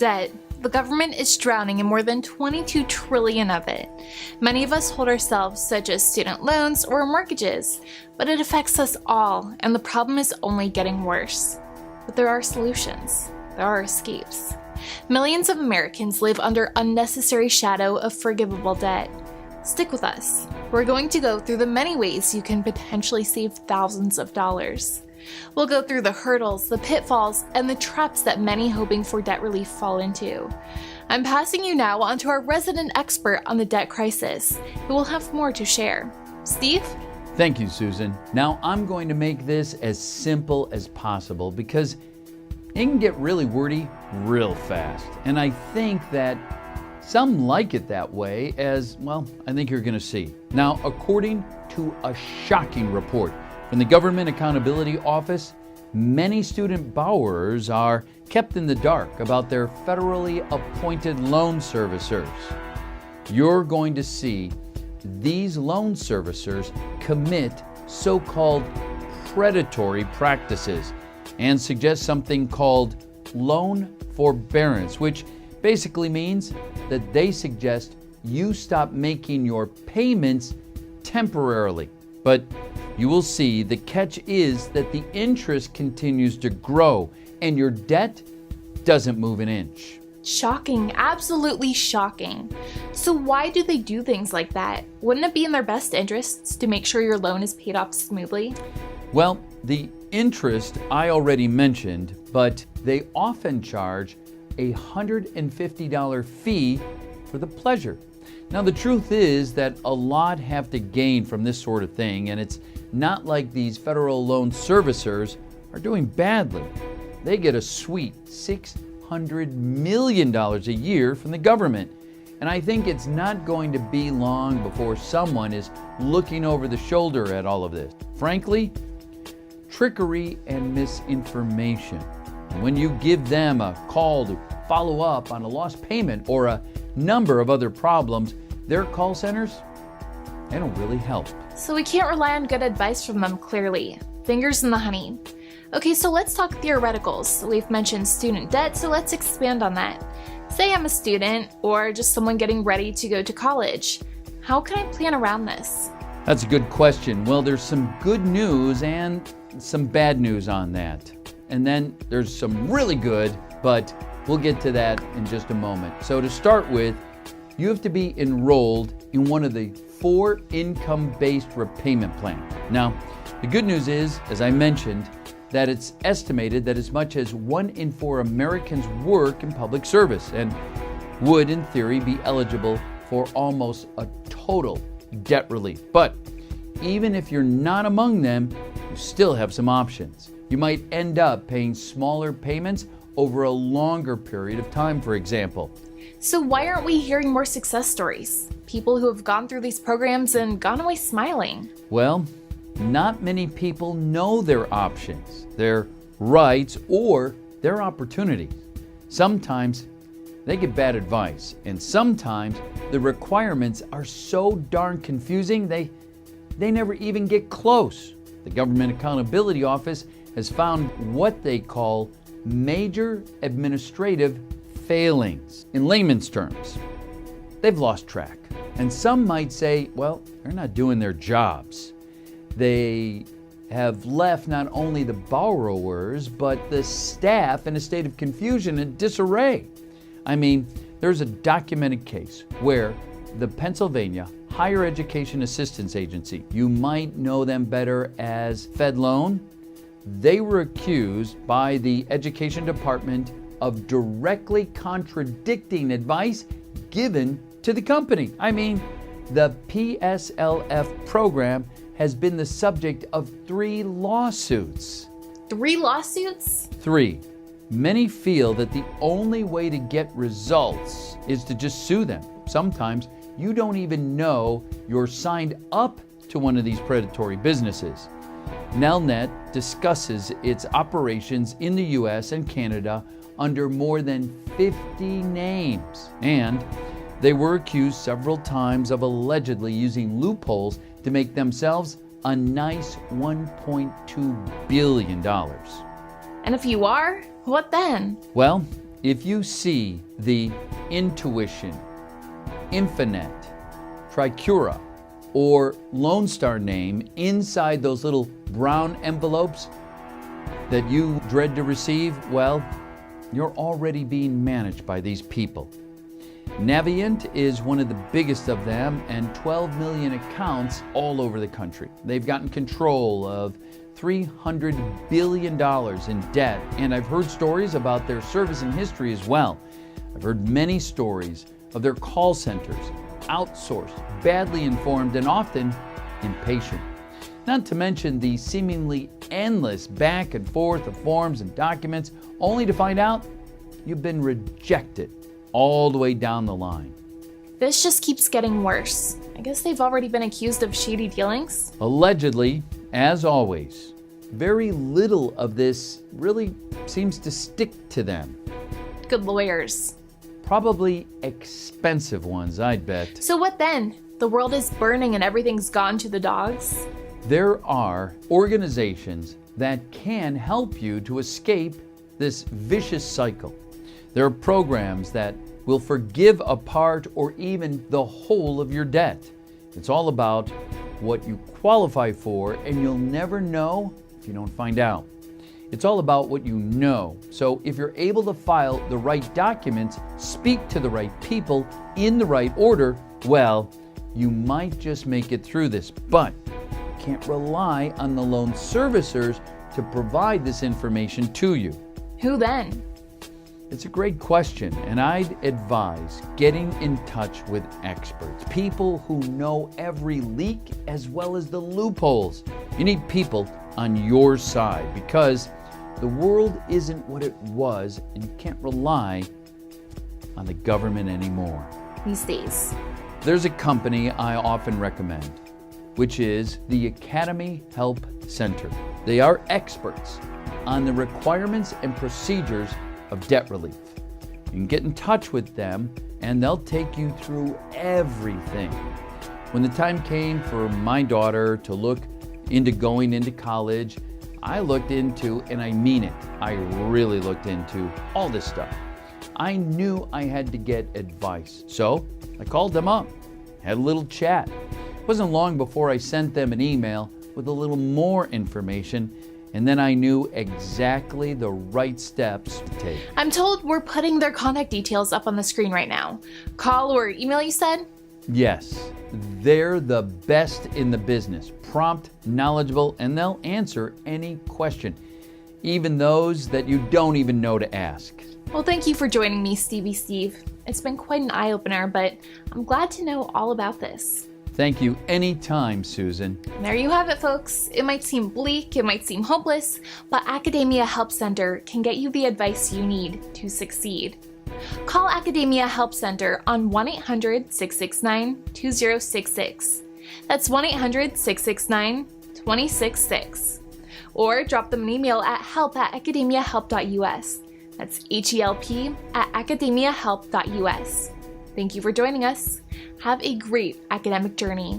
Debt. The government is drowning in more than $22 trillion of it. Many of us hold ourselves, such as student loans or mortgages, but it affects us all, and the problem is only getting worse. But there are solutions. There are escapes. Millions of Americans live under unnecessary shadow of forgivable debt. Stick with us. We're going to go through the many ways you can potentially save thousands of dollars. We'll go through the hurdles, the pitfalls, and the traps that many hoping for debt relief fall into. I'm passing you now on to our resident expert on the debt crisis, who will have more to share. Steve? Thank you, Susan. Now I'm going to make this as simple as possible because it can get really wordy real fast. And I think that some like it that way, as, well, I think you're going to see. Now, according to a shocking report from the Government Accountability Office, many student borrowers are kept in the dark about their federally appointed loan servicers. You're going to see these loan servicers commit so-called predatory practices and suggest something called loan forbearance, which basically means that they suggest you stop making your payments temporarily. But you will see the catch is that the interest continues to grow and your debt doesn't move an inch. Shocking, absolutely shocking. So why do they do things like that? Wouldn't it be in their best interests to make sure your loan is paid off smoothly? Well, the interest I already mentioned, but they often charge a $150 fee for the pleasure. Now, the truth is that a lot have to gain from this sort of thing, and it's not like these federal loan servicers are doing badly. They get a sweet $600 million a year from the government. And I think it's not going to be long before someone is looking over the shoulder at all of this. Frankly, trickery and misinformation. When you give them a call to follow up on a lost payment or a number of other problems, their call centers, they don't really help. So we can't rely on good advice from them, clearly. Fingers in the honey. Okay, so let's talk theoreticals. We've mentioned student debt, so let's expand on that. Say I'm a student or just someone getting ready to go to college. How can I plan around this? That's a good question. Well, there's some good news and some bad news on that. And then there's some really good, but we'll get to that in just a moment. So to start with, you have to be enrolled in one of the 4 income-based repayment plans. Now, the good news is, as I mentioned, that it's estimated that as much as 1 in 4 Americans work in public service and would, in theory, be eligible for almost a total debt relief. But even if you're not among them, you still have some options. You might end up paying smaller payments over a longer period of time, for example. So why aren't we hearing more success stories? People who have gone through these programs and gone away smiling. Well, not many people know their options, their rights, or their opportunities. Sometimes they get bad advice, and sometimes the requirements are so darn confusing they never even get close. The Government Accountability Office has found what they call major administrative failings. In layman's terms, they've lost track. And some might say, well, they're not doing their jobs. They have left not only the borrowers, but the staff in a state of confusion and disarray. I mean, there's a documented case where the Pennsylvania Higher Education Assistance Agency, you might know them better as FedLoan, they were accused by the Education Department of directly contradicting advice given to the company. I mean, the PSLF program has been the subject of 3 lawsuits. 3 lawsuits? 3. Many feel that the only way to get results is to just sue them. Sometimes you don't even know you're signed up to one of these predatory businesses. Nelnet discusses its operations in the US and Canada under more than 50 names, and they were accused several times of allegedly using loopholes to make themselves a nice $1.2 billion. And if you are, what then? Well, If you see the Intuition, Infinet, Tricura, or Lone Star name inside those little brown envelopes that you dread to receive, well, you're already being managed by these people. Navient is one of the biggest of them, and 12 million accounts all over the country. They've gotten control of $300 billion in debt, and I've heard stories about their servicing history as well. I've heard many stories of their call centers, outsourced, badly informed, and often impatient. Not to mention the seemingly endless back and forth of forms and documents, only to find out you've been rejected all the way down the line. This just keeps getting worse. I guess they've already been accused of shady dealings. Allegedly, as always, very little of this really seems to stick to them. Good lawyers. Probably expensive ones, I'd bet. So what then? The world is burning and everything's gone to the dogs? There are organizations that can help you to escape this vicious cycle. There are programs that will forgive a part or even the whole of your debt. It's all about what you qualify for, and you'll never know if you don't find out. It's all about what you know. So if you're able to file the right documents, speak to the right people in the right order, well, you might just make it through this. But you can't rely on the loan servicers to provide this information to you. Who then? It's a great question, and I'd advise getting in touch with experts, people who know every leak as well as the loopholes. You need people on your side because the world isn't what it was, and you can't rely on the government anymore. These days. There's a company I often recommend, which is the Academy Help Center. They are experts on the requirements and procedures of debt relief. You can get in touch with them and they'll take you through everything. When the time came for my daughter to look into going into college, I looked into, and I mean it, I really looked into all this stuff. I knew I had to get advice. So I called them up, had a little chat. It wasn't long before I sent them an email with a little more information, and then I knew exactly the right steps to take. I'm told we're putting their contact details up on the screen right now. Call or email, you said? Yes, they're the best in the business, prompt, knowledgeable, and they'll answer any question, even those that you don't even know to ask. Well, thank you for joining me, Steve. It's been quite an eye-opener, but I'm glad to know all about this. Thank you anytime, Susan. And there you have it, folks. It might seem bleak, it might seem hopeless, but Academia Help Center can get you the advice you need to succeed. Call Academia Help Center on 1-800-669-2066. That's 1-800-669-2066. Or drop them an email at help@academiahelp.us. That's HELP@academiahelp.us. Thank you for joining us. Have a great academic journey.